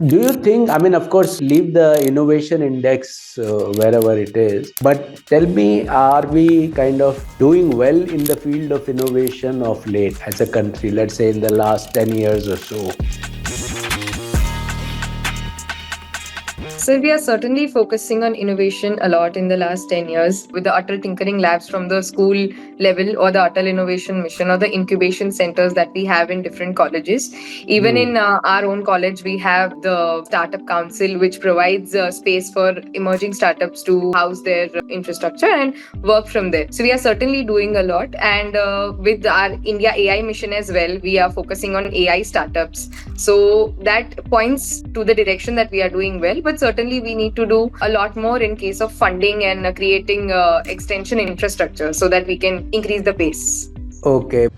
Do you think, I mean, of course, leave the innovation index wherever it is, but tell me, are we kind of doing well in the field of innovation of late as a country, let's say in the last 10 years or so? So we are certainly focusing on innovation a lot in the last 10 years with the Atal Tinkering Labs from the school level or the Atal Innovation Mission or the incubation centers that we have in different colleges. Even in Hmm. our own college, we have the Startup Council, which provides space for emerging startups to house their infrastructure and work from there. So we are certainly doing a lot. And with our India AI mission as well, we are focusing on AI startups. So that points to the direction that we are doing well, but certainly we need to do a lot more in case of funding and creating extension infrastructure so that we can increase the pace. Okay.